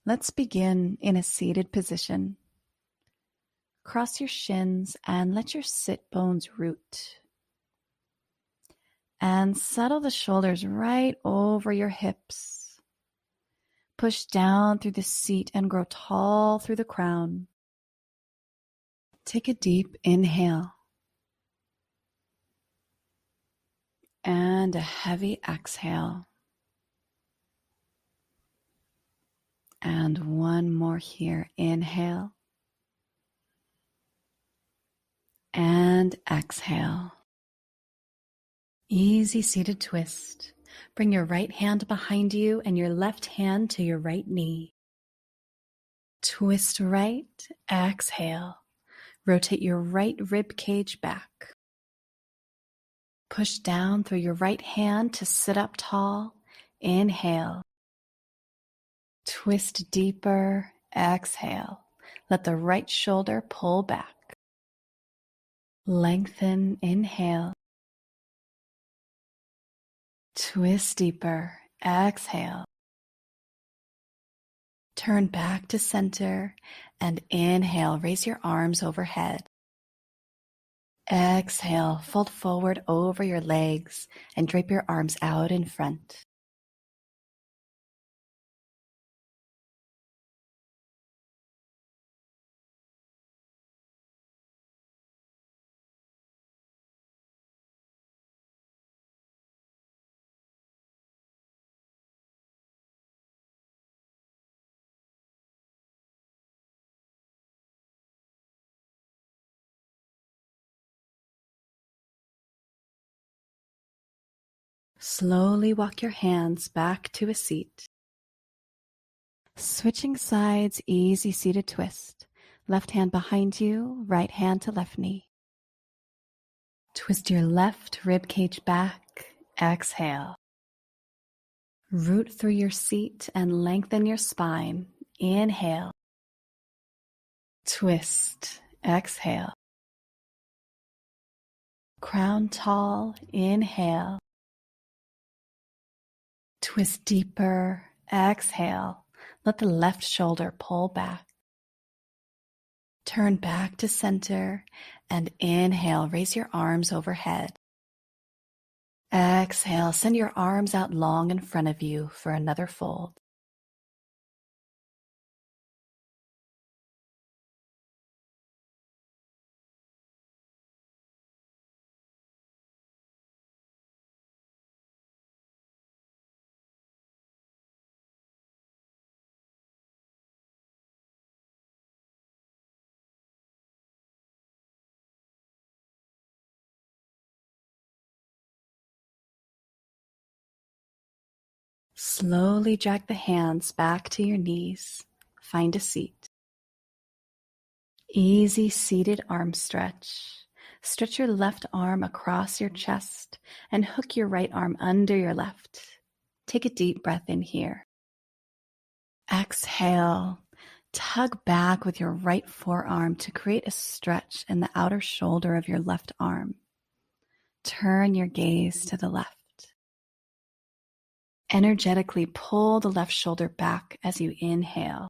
Let's begin in a seated position. Cross your shins and let your sit bones root. And settle the shoulders right over your hips. Push down through the seat and grow tall through the crown. Take a deep inhale. And a heavy exhale. And one more here. Inhale. And exhale. Easy seated twist. Bring your right hand behind you and your left hand to your right knee. Twist right. Exhale. Rotate your right rib cage back. Push down through your right hand to sit up tall. Inhale. Twist deeper. Exhale. Let the right shoulder pull back. Lengthen. Inhale. Twist deeper. Exhale. Turn back to center and inhale. Raise your arms overhead. Exhale. Fold forward over your legs and drape your arms out in front. Slowly walk your hands back to a seat. Switching sides, easy seated twist. Left hand behind you, right hand to left knee. Twist your left rib cage back. Exhale. Root through your seat and lengthen your spine. Inhale. Twist. Exhale. Crown tall. Inhale. Twist deeper. Exhale. Let the left shoulder pull back. Turn back to center and inhale. Raise your arms overhead. Exhale. Send your arms out long in front of you for another fold. Slowly drag the hands back to your knees. Find a seat. Easy seated arm stretch. Stretch your left arm across your chest and hook your right arm under your left. Take a deep breath in here. Exhale. Tug back with your right forearm to create a stretch in the outer shoulder of your left arm. Turn your gaze to the left. Energetically pull the left shoulder back as you inhale.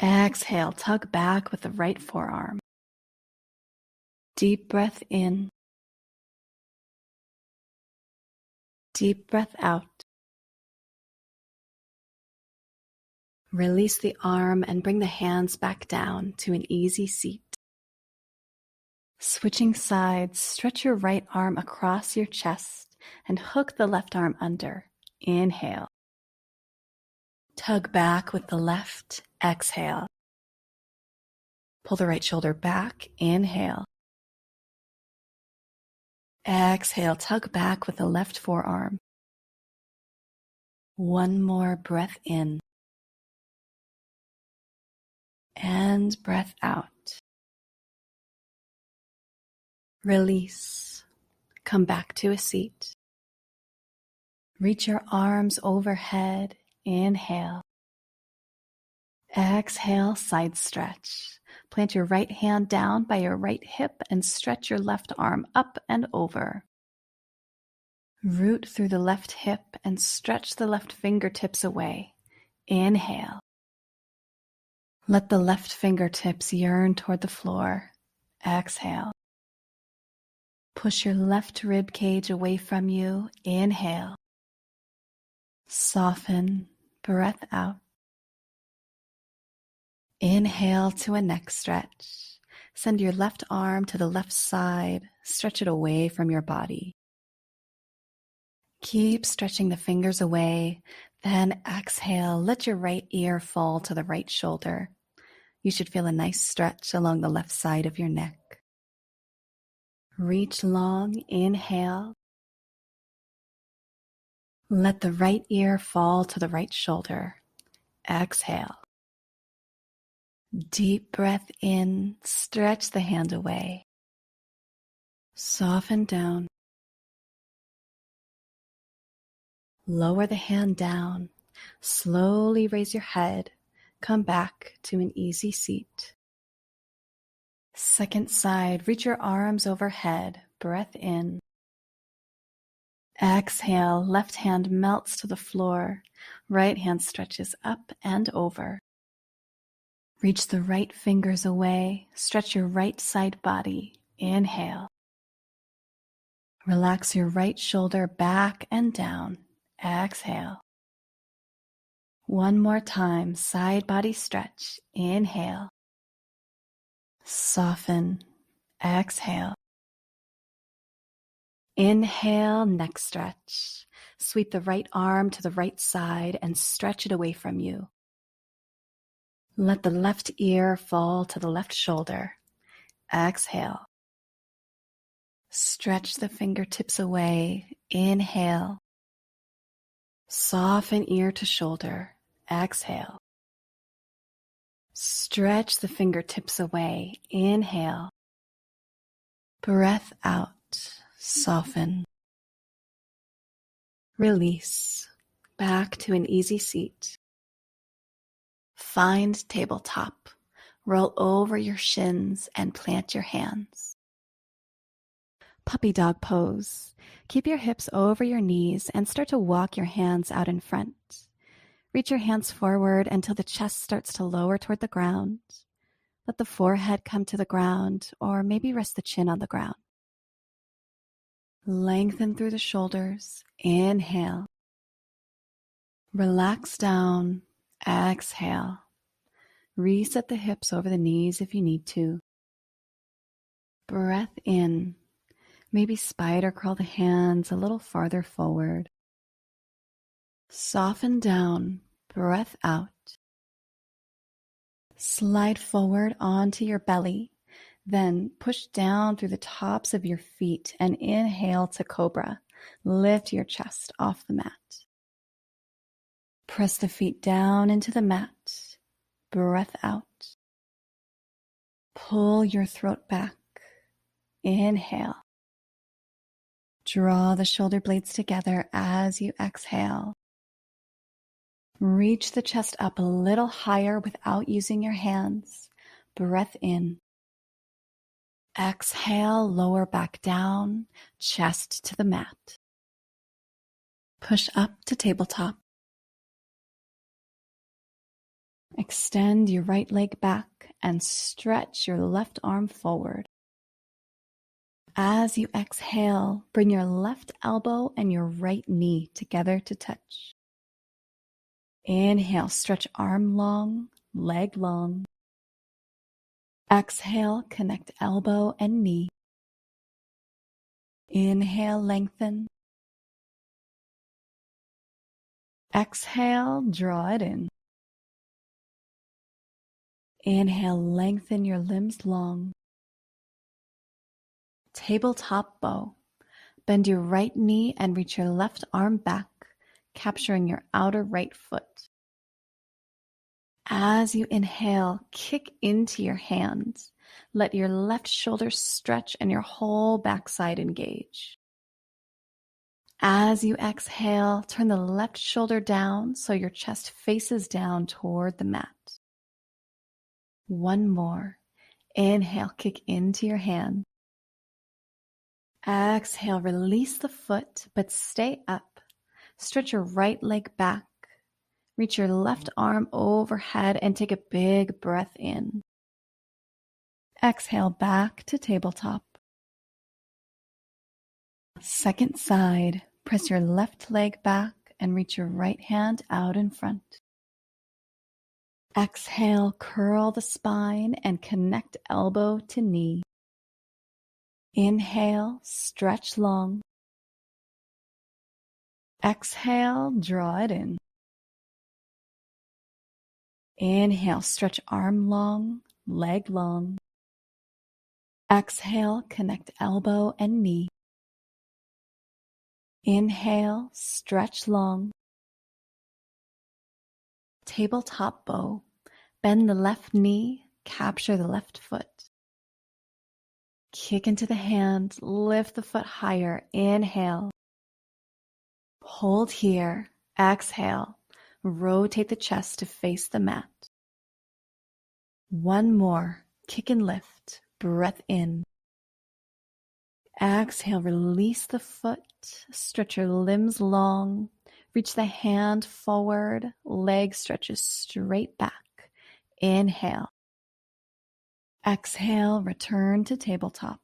Exhale, tug back with the right forearm. Deep breath in. Deep breath out. Release the arm and bring the hands back down to an easy seat. Switching sides, stretch your right arm across your chest and hook the left arm under. Inhale. Tug back with the left. Exhale. Pull the right shoulder back. Inhale. Exhale. Tug back with the left forearm. One more breath in. And breath out. Release. Come back to a seat. Reach your arms overhead. Inhale. Exhale, side stretch. Plant your right hand down by your right hip and stretch your left arm up and over. Root through the left hip and stretch the left fingertips away. Inhale. Let the left fingertips yearn toward the floor. Exhale. Push your left rib cage away from you. Inhale. Soften. Breath out. Inhale to a neck stretch. Send your left arm to the left side. Stretch it away from your body. Keep stretching the fingers away. Then exhale. Let your right ear fall to the right shoulder. You should feel a nice stretch along the left side of your neck. Reach long. Inhale. Let the right ear fall to the right shoulder. Exhale. Deep breath in. Stretch the hand away. Soften down. Lower the hand down. Slowly raise your head. Come back to an easy seat. Second side, reach your arms overhead. Breath in. Exhale, left hand melts to the floor. Right hand stretches up and over. Reach the right fingers away. Stretch your right side body. Inhale. Relax your right shoulder back and down. Exhale. One more time, side body stretch. Inhale. Soften. Exhale. Inhale, neck stretch. Sweep the right arm to the right side and stretch it away from you. Let the left ear fall to the left shoulder. Exhale. Stretch the fingertips away. Inhale. Soften ear to shoulder. Exhale. Stretch the fingertips away. Inhale. Breath out. Soften. Release. Back to an easy seat. Find tabletop. Roll over your shins and plant your hands. Puppy dog pose. Keep your hips over your knees and start to walk your hands out in front. Reach your hands forward until the chest starts to lower toward the ground. Let the forehead come to the ground, or maybe rest the chin on the ground. Lengthen through the shoulders. Inhale. Relax down. Exhale. Reset the hips over the knees if you need to. Breath in. Maybe spider crawl the hands a little farther forward. Soften down. Breath out. Slide forward onto your belly. Then push down through the tops of your feet and inhale to cobra. Lift your chest off the mat. Press the feet down into the mat. Breath out. Pull your throat back. Inhale. Draw the shoulder blades together as you exhale. Reach the chest up a little higher without using your hands. Breath in. Exhale, lower back down, chest to the mat. Push up to tabletop. Extend your right leg back and stretch your left arm forward. As you exhale, bring your left elbow and your right knee together to touch. Inhale, stretch arm long, leg long. Exhale, connect elbow and knee. Inhale, lengthen. Exhale, draw it in. Inhale, lengthen your limbs long. Tabletop bow. Bend your right knee and reach your left arm back, capturing your outer right foot. As you inhale, kick into your hands. Let your left shoulder stretch and your whole backside engage. As you exhale, turn the left shoulder down so your chest faces down toward the mat. One more. Inhale, kick into your hand. Exhale, release the foot, but stay up. Stretch your right leg back. Reach your left arm overhead and take a big breath in. Exhale back to tabletop. Second side, press your left leg back and reach your right hand out in front. Exhale, curl the spine and connect elbow to knee. Inhale, stretch long. Exhale, draw it in. Inhale, stretch arm long, leg long. Exhale, connect elbow and knee. Inhale, stretch long. Tabletop bow. Bend the left knee, capture the left foot. Kick into the hand, lift the foot higher. Inhale. Hold here. Exhale. Rotate the chest to face the mat. One more. Kick and lift. Breath in. Exhale, release the foot. Stretch your limbs long. Reach the hand forward. Leg stretches straight back. Inhale. Exhale, return to tabletop.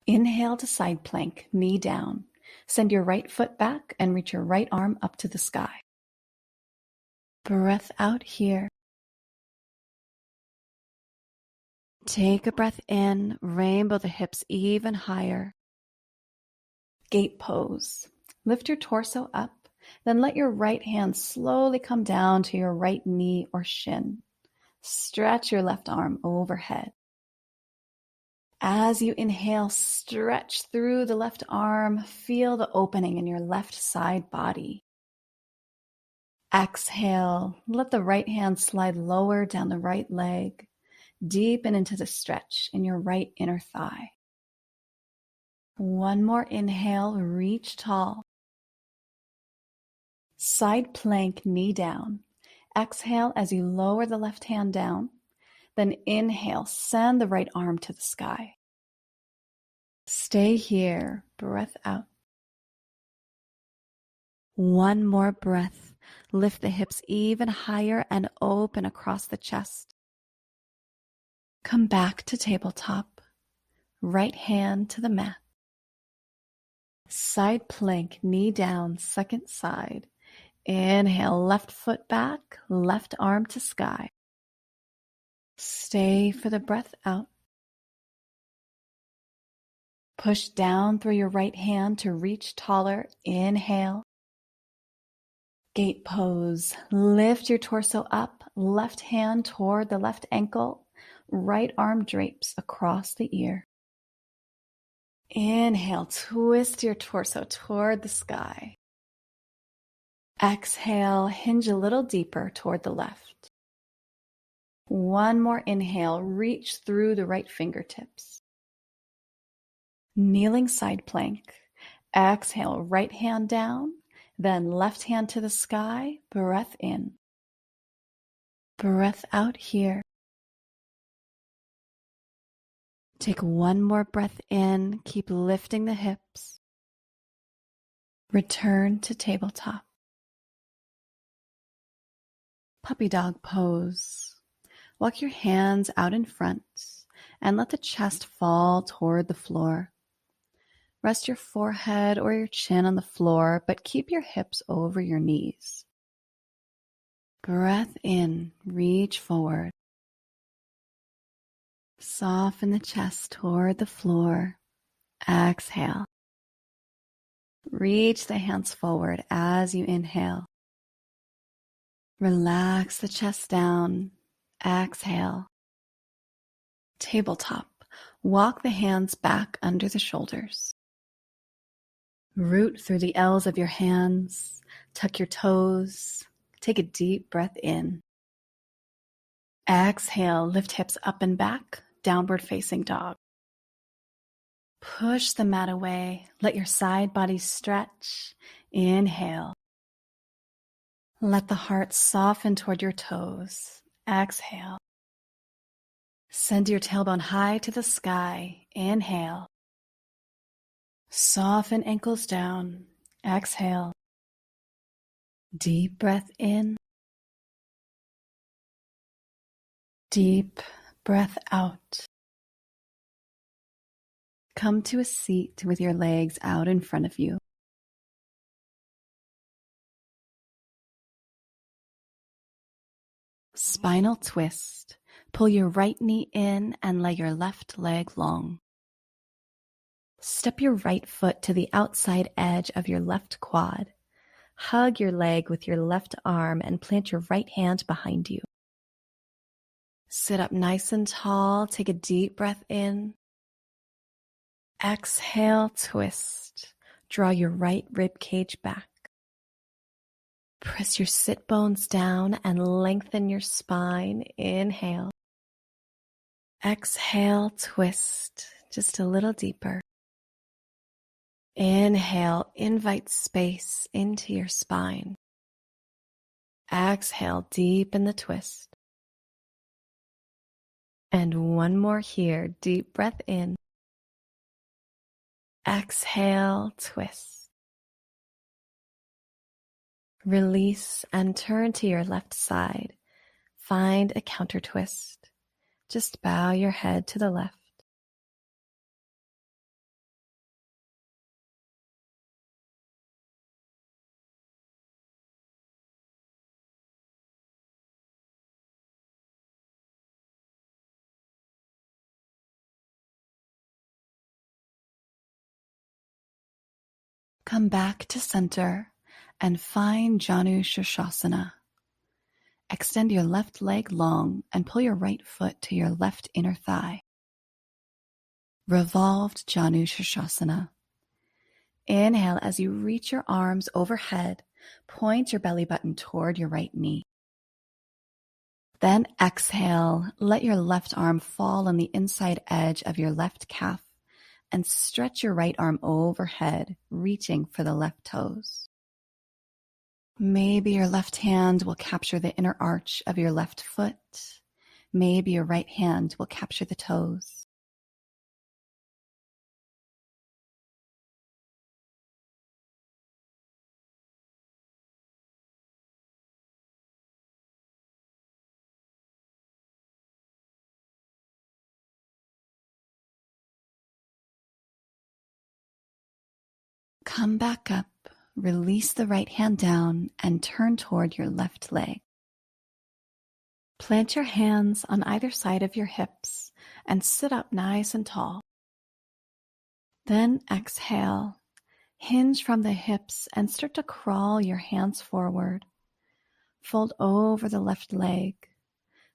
Inhale to side plank, knee down. Send your right foot back and reach your right arm up to the sky. Breath out here. Take a breath in, rainbow the hips even higher. Gate pose. Lift your torso up, then let your right hand slowly come down to your right knee or shin. Stretch your left arm overhead. As you inhale, stretch through the left arm. Feel the opening in your left side body. Exhale, let the right hand slide lower down the right leg. Deepen into the stretch in your right inner thigh. One more inhale, reach tall. Side plank, knee down. Exhale as you lower the left hand down. Then inhale, send the right arm to the sky. Stay here, breath out. One more breath. Lift the hips even higher and open across the chest. Come back to tabletop. Right hand to the mat. Side plank, knee down, second side. Inhale, left foot back, left arm to sky. Stay for the breath out. Push down through your right hand to reach taller. Inhale. Gate pose. Lift your torso up, left hand toward the left ankle, right arm drapes across the ear. Inhale, twist your torso toward the sky. Exhale, hinge a little deeper toward the left. One more inhale, reach through the right fingertips. Kneeling side plank. Exhale, right hand down, then left hand to the sky, breath in. Breath out here. Take one more breath in, keep lifting the hips. Return to tabletop. Puppy dog pose. Walk your hands out in front and let the chest fall toward the floor. Rest your forehead or your chin on the floor, but keep your hips over your knees. Breath in, reach forward. Soften the chest toward the floor. Exhale. Reach the hands forward as you inhale. Relax the chest down. Exhale. Tabletop. Walk the hands back under the shoulders. Root through the L's of your hands. Tuck your toes. Take a deep breath in. Exhale, lift hips up and back, downward facing dog. Push the mat away. Let your side body stretch. Inhale. Let the heart soften toward your toes. Exhale. Send your tailbone high to the sky. Inhale. Soften ankles down. Exhale. Deep breath in. Deep breath out. Come to a seat with your legs out in front of you. Spinal twist. Pull your right knee in and lay your left leg long. Step your right foot to the outside edge of your left quad. Hug your leg with your left arm and plant your right hand behind you. Sit up nice and tall. Take a deep breath in. Exhale, twist. Draw your right rib cage back. Press your sit bones down and lengthen your spine. Inhale. Exhale, twist. Just a little deeper. Inhale, invite space into your spine. Exhale, deepen the twist. And one more here. Deep breath in. Exhale, twist. Release and turn to your left side. Find a counter twist. Just bow your head to the left. Come back to center and find Jianu Shoshanna. Extend your left leg long and pull your right foot to your left inner thigh. Revolved Jianu Shoshanna. Inhale as you reach your arms overhead. Point your belly button toward your right knee. Then exhale, let your left arm fall on the inside edge of your left calf and stretch your right arm overhead, reaching for the left toes. Maybe your left hand will capture the inner arch of your left foot. Maybe your right hand will capture the toes. Come back up, release the right hand down, and turn toward your left leg. Plant your hands on either side of your hips and sit up nice and tall. Then exhale, hinge from the hips and start to crawl your hands forward. Fold over the left leg.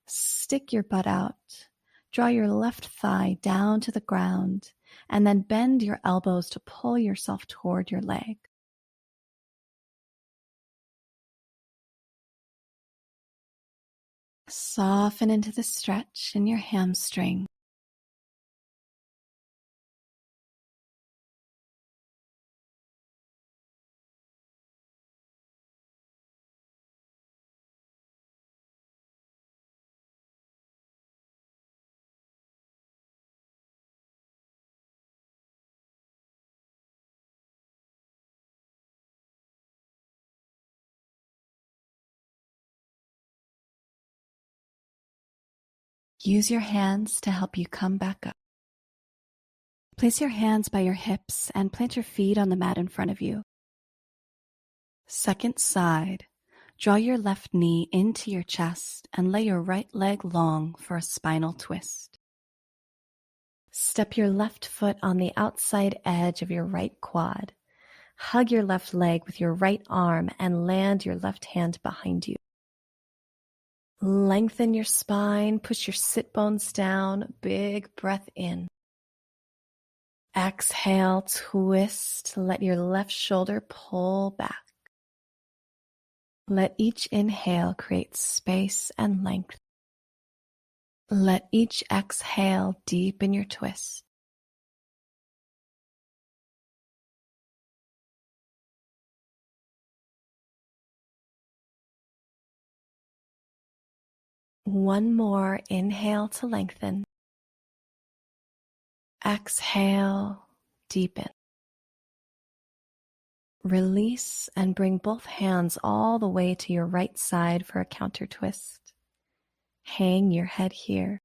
Stick your butt out. Draw your left thigh down to the ground and then bend your elbows to pull yourself toward your leg. Soften into the stretch in your hamstring. Use your hands to help you come back up. Place your hands by your hips and plant your feet on the mat in front of you. Second side, draw your left knee into your chest and lay your right leg long for a spinal twist. Step your left foot on the outside edge of your right quad. Hug your left leg with your right arm and land your left hand behind you. Lengthen your spine, push your sit bones down, big breath in. Exhale, twist, let your left shoulder pull back. Let each inhale create space and length. Let each exhale deepen your twist. One more inhale to lengthen. Exhale, deepen. Release and bring both hands all the way to your right side for a counter twist. Hang your head here.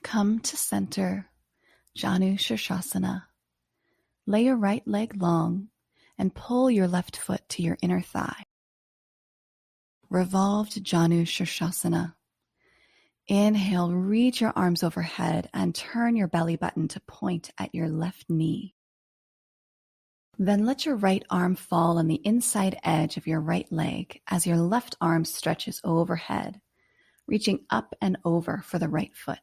Come to center, Jianu Shoshanna. Lay your right leg long and pull your left foot to your inner thigh. Revolved Jianu Shoshanna. Inhale, reach your arms overhead and turn your belly button to point at your left knee. Then let your right arm fall on the inside edge of your right leg as your left arm stretches overhead, reaching up and over for the right foot.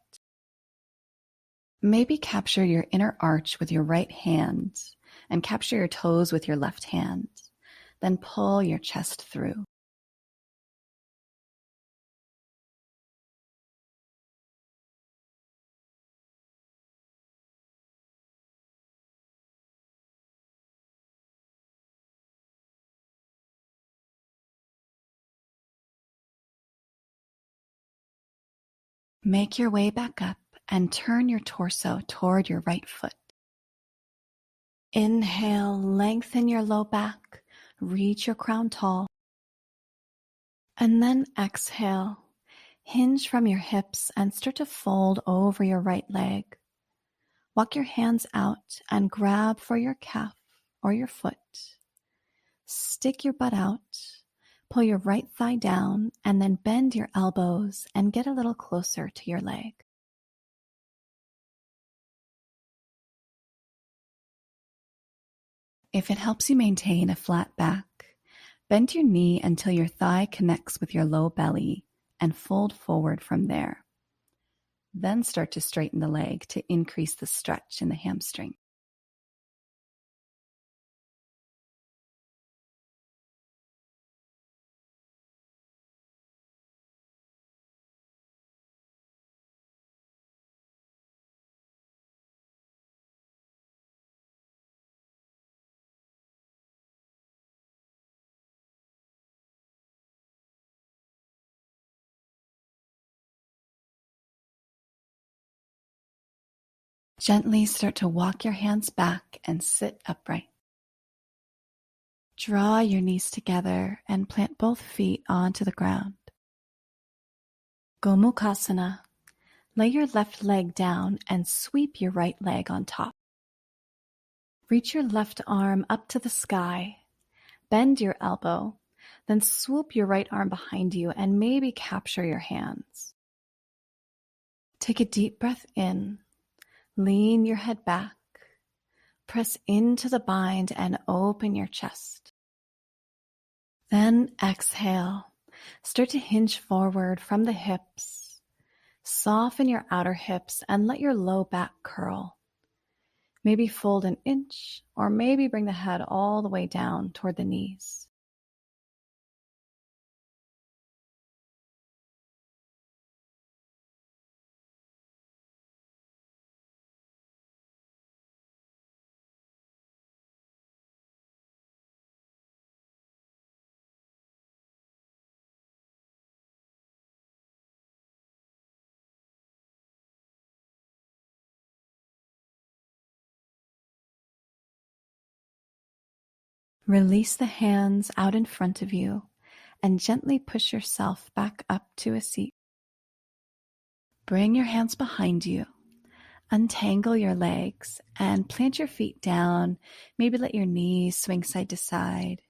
Maybe capture your inner arch with your right hand and capture your toes with your left hand. Then pull your chest through. Make your way back up and turn your torso toward your right foot. Inhale, lengthen your low back, reach your crown tall. And then exhale, hinge from your hips and start to fold over your right leg. Walk your hands out and grab for your calf or your foot. Stick your butt out, pull your right thigh down, and then bend your elbows and get a little closer to your leg. If it helps you maintain a flat back, bend your knee until your thigh connects with your low belly and fold forward from there. Then start to straighten the leg to increase the stretch in the hamstring. Gently start to walk your hands back and sit upright. Draw your knees together and plant both feet onto the ground. Gomukhasana. Lay your left leg down and sweep your right leg on top. Reach your left arm up to the sky. Bend your elbow, then swoop your right arm behind you and maybe capture your hands. Take a deep breath in. Lean your head back. Press into the bind and open your chest. Then exhale. Start to hinge forward from the hips. Soften your outer hips and let your low back curl. Maybe fold an inch or maybe bring the head all the way down toward the knees. Release the hands out in front of you and gently push yourself back up to a seat. Bring your hands behind you. Untangle your legs and plant your feet down. Maybe let your knees swing side to side.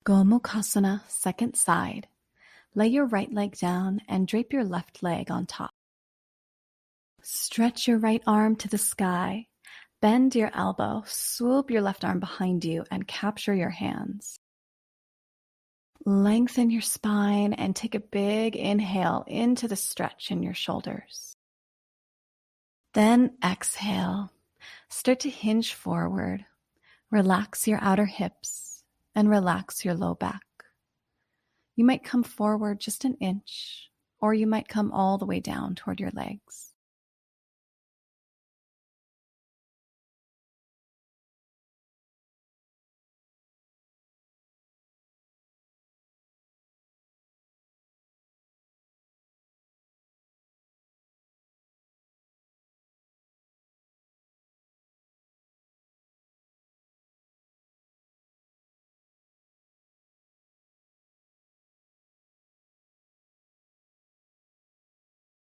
Gomukhasana, second side. Lay your right leg down and drape your left leg on top. Stretch your right arm to the sky. Bend your elbow, swoop your left arm behind you and capture your hands. Lengthen your spine and take a big inhale into the stretch in your shoulders. Then exhale. Start to hinge forward. Relax your outer hips. and relax your low back. You might come forward just an inch, or you might come all the way down toward your legs.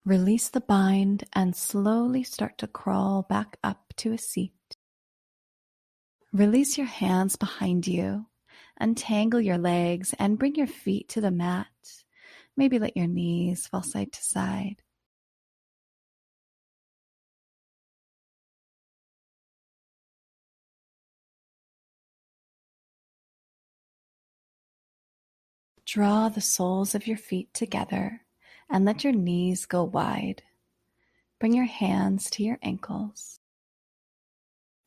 Release the bind and slowly start to crawl back up to a seat. Release your hands behind you, untangle your legs, and bring your feet to the mat. Maybe let your knees fall side to side. Draw the soles of your feet together and let your knees go wide. Bring your hands to your ankles.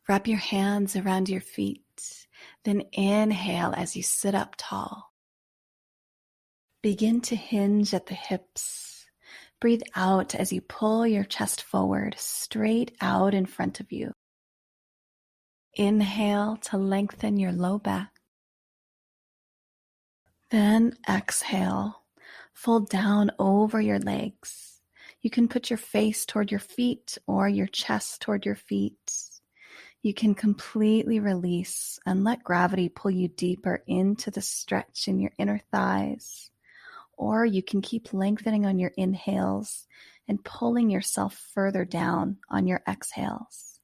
Wrap your hands around your feet, then inhale as you sit up tall. Begin to hinge at the hips. Breathe out as you pull your chest forward, straight out in front of you. Inhale to lengthen your low back. Then exhale, fold down over your legs. You can put your face toward your feet or your chest toward your feet. You can completely release and let gravity pull you deeper into the stretch in your inner thighs. Or you can keep lengthening on your inhales and pulling yourself further down on your exhales.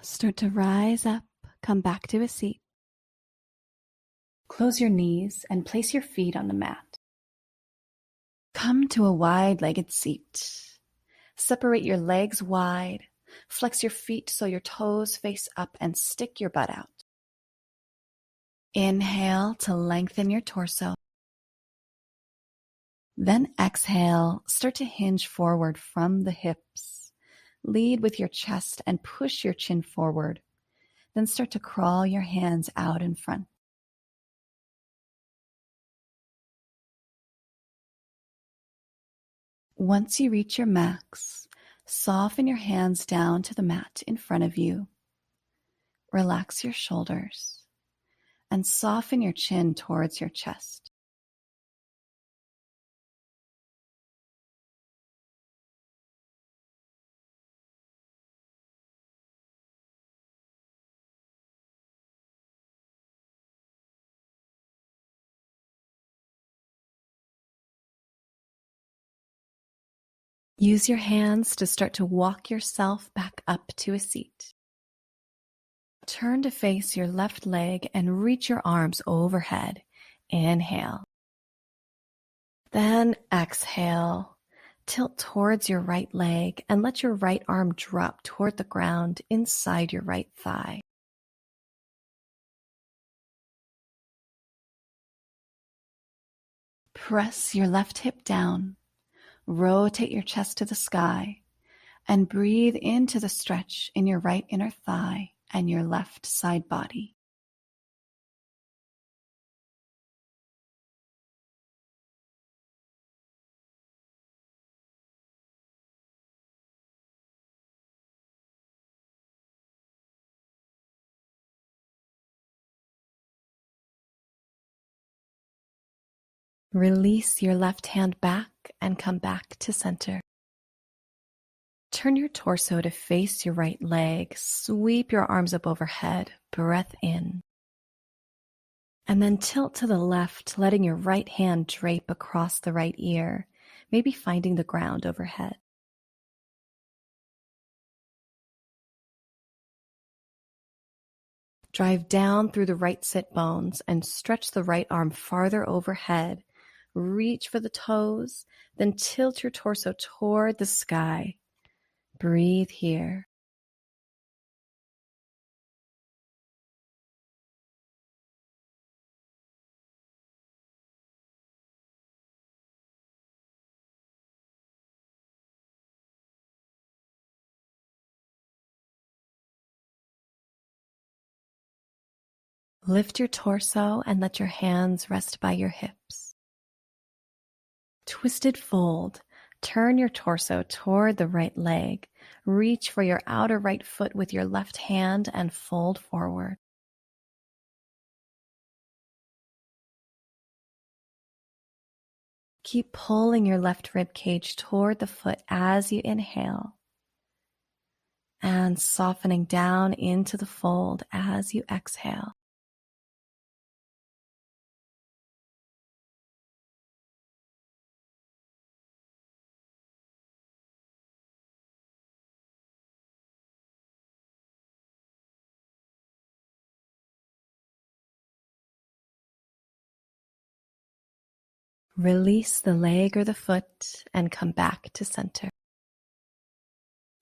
Start to rise up, come back to a seat. Close your knees and place your feet on the mat. Come to a wide-legged seat. Separate your legs wide. Flex your feet so your toes face up and stick your butt out. Inhale to lengthen your torso. Then exhale, start to hinge forward from the hips. Lead with your chest and push your chin forward. Then start to crawl your hands out in front. Once you reach your max, soften your hands down to the mat in front of you. Relax your shoulders and soften your chin towards your chest. Use your hands to start to walk yourself back up to a seat. Turn to face your left leg and reach your arms overhead. Inhale. Then exhale. Tilt towards your right leg and let your right arm drop toward the ground inside your right thigh. Press your left hip down. Rotate your chest to the sky and breathe into the stretch in your right inner thigh and your left side body. Release your left hand back and come back to center. Turn your torso to face your right leg. Sweep your arms up overhead. Breath in. And then tilt to the left, letting your right hand drape across the right ear, maybe finding the ground overhead. Drive down through the right sit bones and stretch the right arm farther overhead. Reach for the toes, then tilt your torso toward the sky. Breathe here. Lift your torso and let your hands rest by your hips. Twisted fold. Turn your torso toward the right leg. Reach for your outer right foot with your left hand and fold forward. Keep pulling your left rib cage toward the foot as you inhale, and softening down into the fold as you exhale. Release the leg or the foot and come back to center.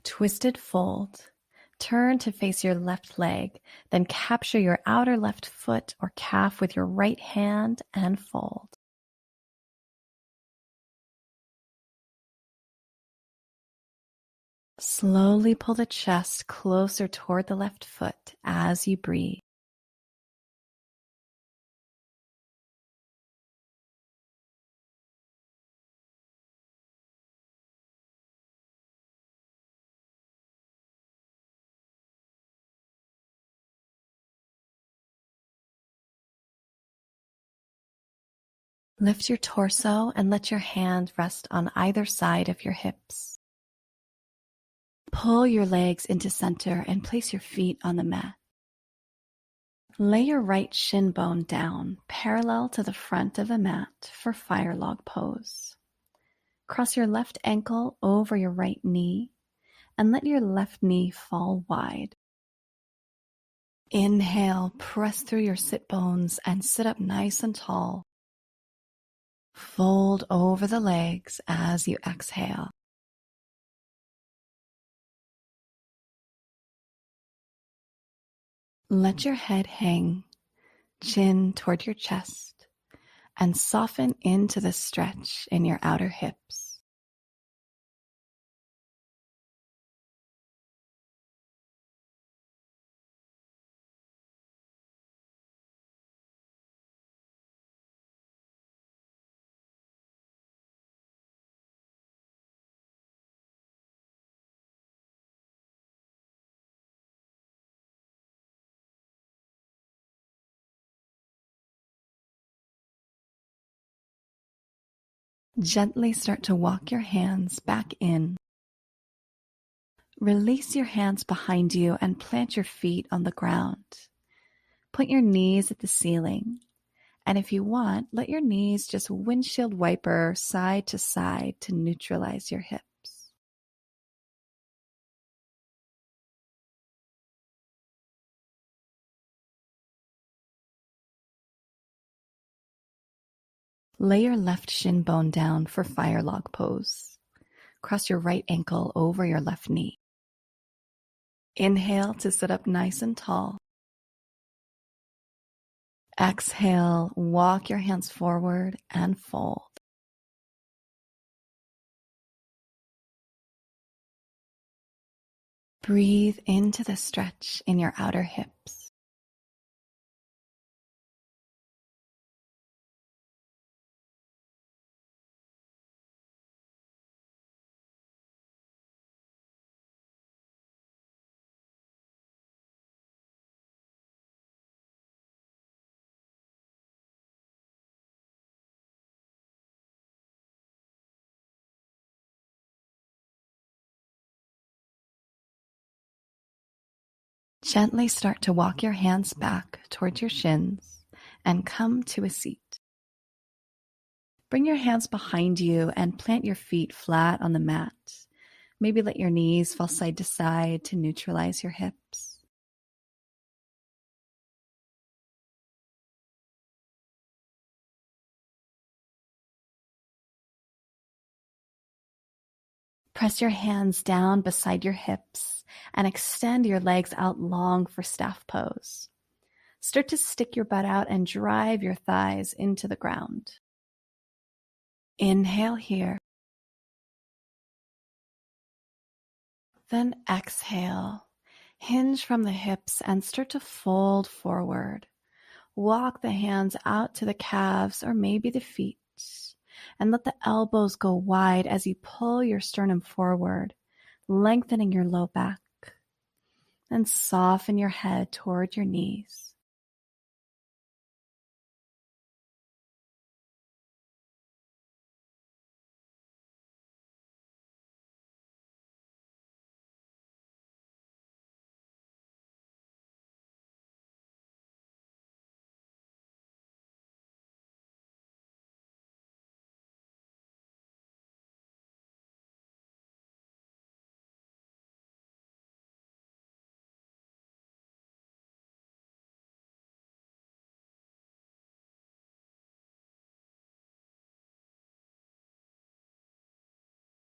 Twisted fold. Turn to face your left leg, then capture your outer left foot or calf with your right hand and fold. Slowly pull the chest closer toward the left foot as you breathe. Lift your torso and let your hand rest on either side of your hips. Pull your legs into center and place your feet on the mat. Lay your right shin bone down, parallel to the front of the mat for Fire Log Pose. Cross your left ankle over your right knee and let your left knee fall wide. Inhale, press through your sit bones and sit up nice and tall. Fold over the legs as you exhale. Let your head hang, chin toward your chest, and soften into the stretch in your outer hips. Gently start to walk your hands back in. Release your hands behind you and plant your feet on the ground. Point your knees at the ceiling, and if you want, let your knees just windshield wiper side to side to neutralize your hips. Lay your left shin bone down for Fire Log Pose. Cross your right ankle over your left knee. Inhale to sit up nice and tall. Exhale, walk your hands forward and fold. Breathe into the stretch in your outer hips. Gently start to walk your hands back towards your shins and come to a seat. Bring your hands behind you and plant your feet flat on the mat. Maybe let your knees fall side to side to neutralize your hips. Press your hands down beside your hips and extend your legs out long for staff pose. Start to stick your butt out and drive your thighs into the ground. Inhale here. Then exhale. Hinge from the hips and start to fold forward. Walk the hands out to the calves or maybe the feet, and let the elbows go wide as you pull your sternum forward, lengthening your low back. And soften your head toward your knees.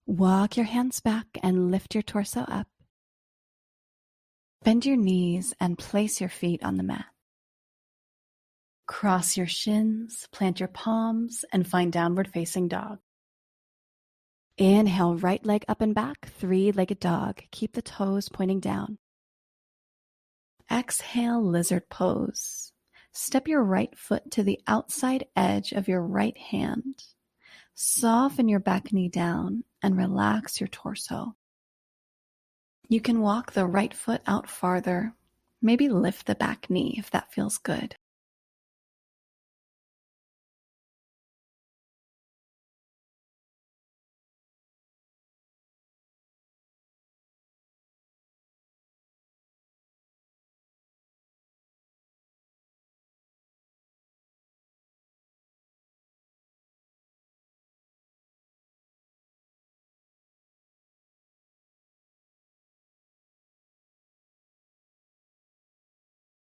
Walk your hands back and lift your torso up. Bend your knees and place your feet on the mat. Cross your shins, plant your palms, and find downward facing dog. Inhale, right leg up and back, three-legged dog. Keep the toes pointing down. Exhale, lizard pose. Step your right foot to the outside edge of your right hand. Soften your back knee down and relax your torso. You can walk the right foot out farther. Maybe lift the back knee if that feels good.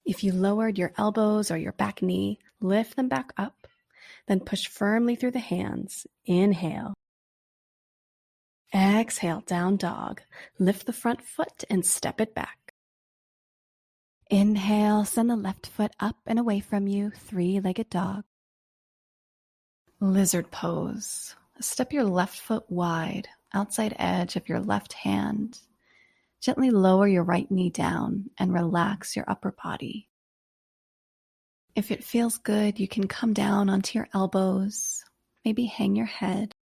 If you lowered your elbows or your back knee, lift them back up. Then push firmly through the hands. Inhale. Exhale, down dog. Lift the front foot and step it back. Inhale, send the left foot up and away from you, three-legged dog. Lizard pose. Step your left foot wide, outside edge of your left hand. Gently lower your right knee down and relax your upper body. If it feels good, you can come down onto your elbows, maybe hang your head.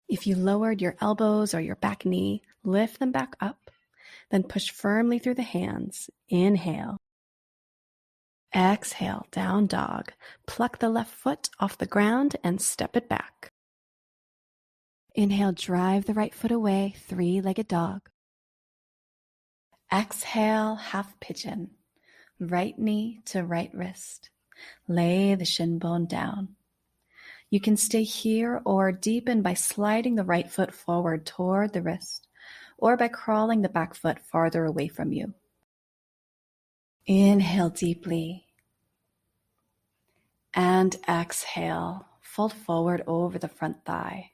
If you lowered your elbows or your back knee, lift them back up. Then push firmly through the hands. Inhale. Exhale, down dog. Pluck the left foot off the ground and step it back. Inhale, drive the right foot away, three-legged dog. Exhale, half pigeon. Right knee to right wrist. Lay the shin bone down. You can stay here or deepen by sliding the right foot forward toward the wrist, or by crawling the back foot farther away from you. Inhale deeply. And exhale, fold forward over the front thigh.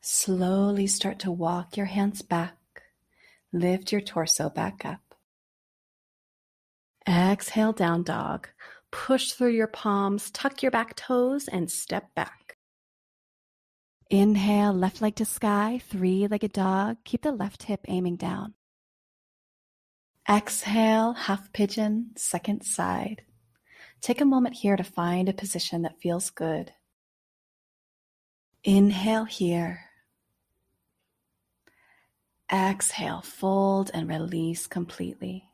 Slowly start to walk your hands back. Lift your torso back up. Exhale, down dog. Push through your palms, tuck your back toes, and step back. Inhale, left leg to sky, three-legged dog. Keep the left hip aiming down. Exhale, half pigeon, second side. Take a moment here to find a position that feels good. Inhale here. Exhale, fold and release completely.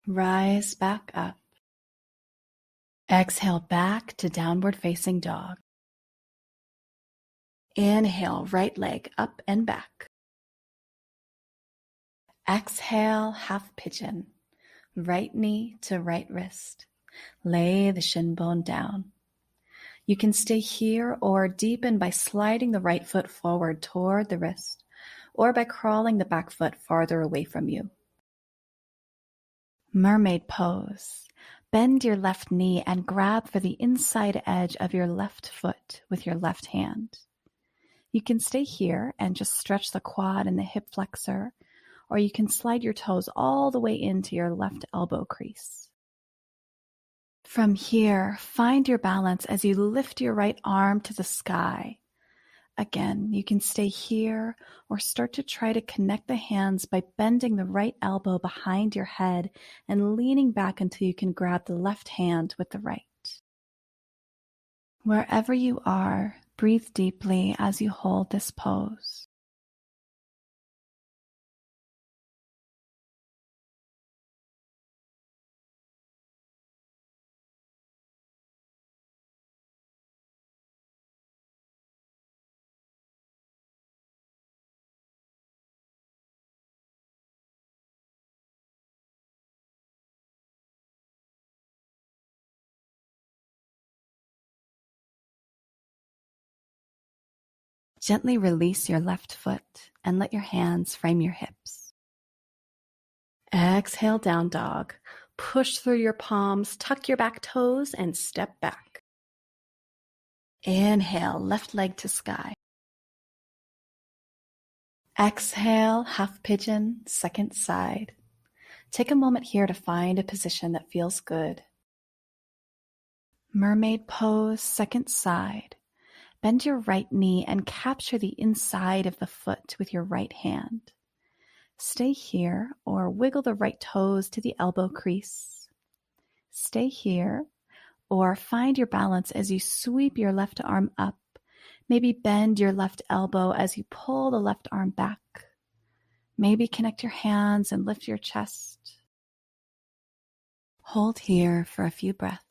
Rise back up. Exhale back to downward facing dog. Inhale, right leg up and back. Exhale, half pigeon. Right knee to right wrist. Lay the shin bone down. You can stay here or deepen by sliding the right foot forward toward the wrist, or by crawling the back foot farther away from you. Mermaid Pose. Bend your left knee and grab for the inside edge of your left foot with your left hand. You can stay here and just stretch the quad and the hip flexor, or you can slide your toes all the way into your left elbow crease. From here, find your balance as you lift your right arm to the sky. Again, you can stay here or start to try to connect the hands by bending the right elbow behind your head and leaning back until you can grab the left hand with the right. Wherever you are, breathe deeply as you hold this pose. Gently release your left foot and let your hands frame your hips. Exhale, down dog. Push through your palms, tuck your back toes, and step back. Inhale, left leg to sky. Exhale, half pigeon, second side. Take a moment here to find a position that feels good. Mermaid Pose, second side. Bend your right knee and capture the inside of the foot with your right hand. Stay here or wiggle the right toes to the elbow crease. Stay here or find your balance as you sweep your left arm up. Maybe bend your left elbow as you pull the left arm back. Maybe connect your hands and lift your chest. Hold here for a few breaths.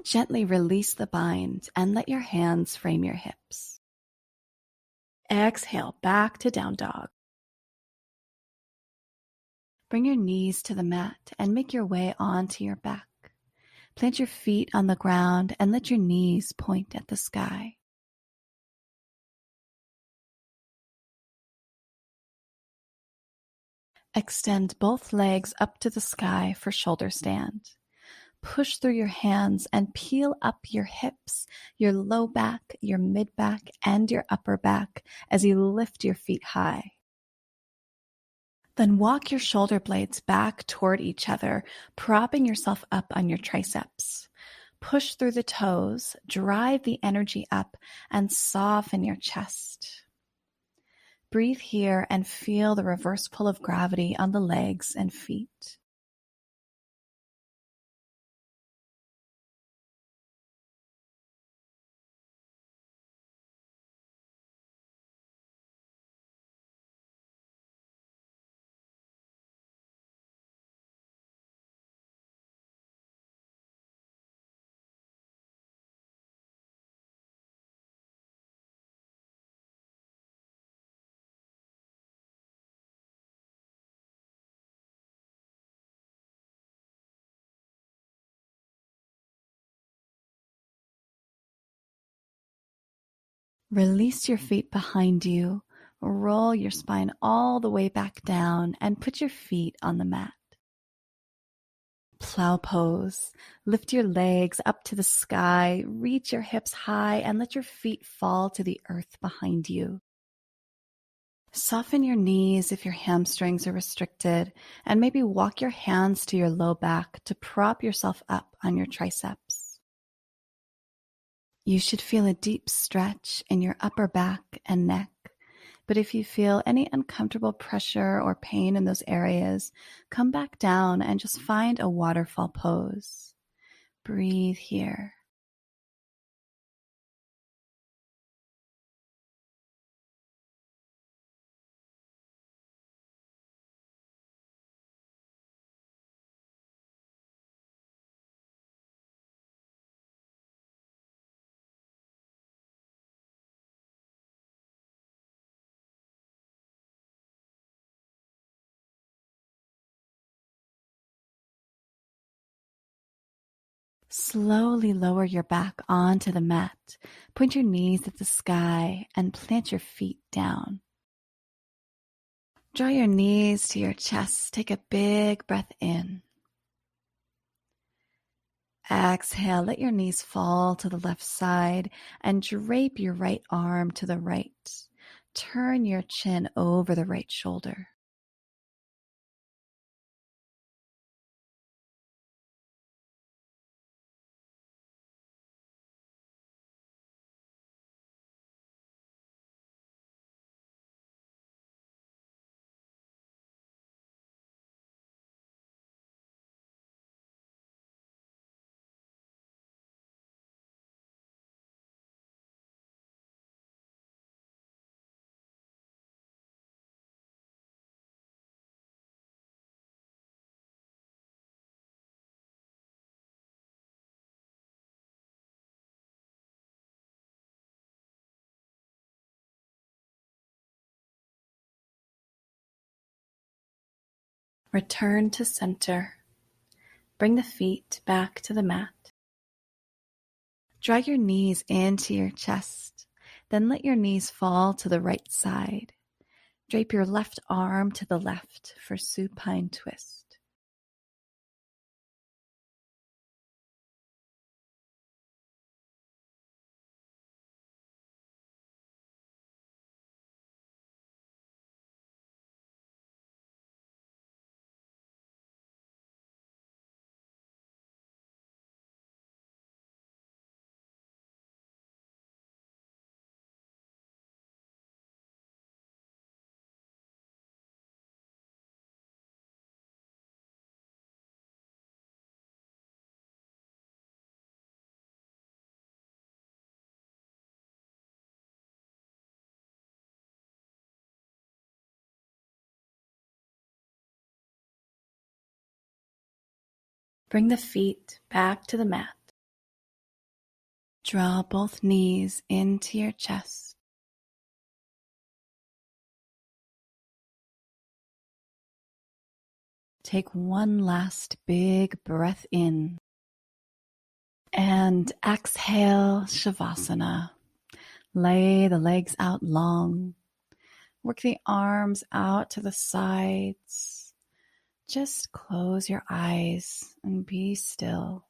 Gently release the bind and let your hands frame your hips. Exhale back to down dog. Bring your knees to the mat and make your way onto your back. Plant your feet on the ground and let your knees point at the sky. Extend both legs up to the sky for shoulder stand. Push through your hands and peel up your hips, your low back, your mid back, and your upper back as you lift your feet high. Then walk your shoulder blades back toward each other, propping yourself up on your triceps. Push through the toes, drive the energy up, and soften your chest. Breathe here and feel the reverse pull of gravity on the legs and feet. Release your feet behind you, roll your spine all the way back down, and put your feet on the mat. Plow pose. Lift your legs up to the sky, reach your hips high, and let your feet fall to the earth behind you. Soften your knees if your hamstrings are restricted, and maybe walk your hands to your low back to prop yourself up on your triceps. You should feel a deep stretch in your upper back and neck, but if you feel any uncomfortable pressure or pain in those areas, come back down and just find a waterfall pose. Breathe here. Slowly lower your back onto the mat. Point your knees at the sky and plant your feet down. Draw your knees to your chest. Take a big breath in. Exhale, let your knees fall to the left side and drape your right arm to the right. Turn your chin over the right shoulder. Return to center. Bring the feet back to the mat. Draw your knees into your chest. Then let your knees fall to the right side. Drape your left arm to the left for supine twist. Bring the feet back to the mat. Draw both knees into your chest. Take one last big breath in. And exhale, Shavasana. Lay the legs out long. Work the arms out to the sides. Just close your eyes and be still.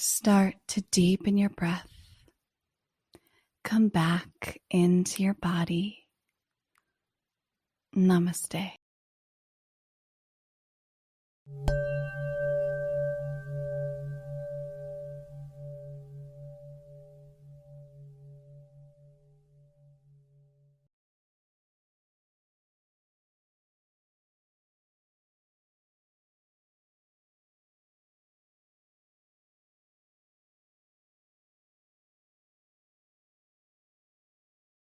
Start to deepen your breath. Come back into your body. Namaste.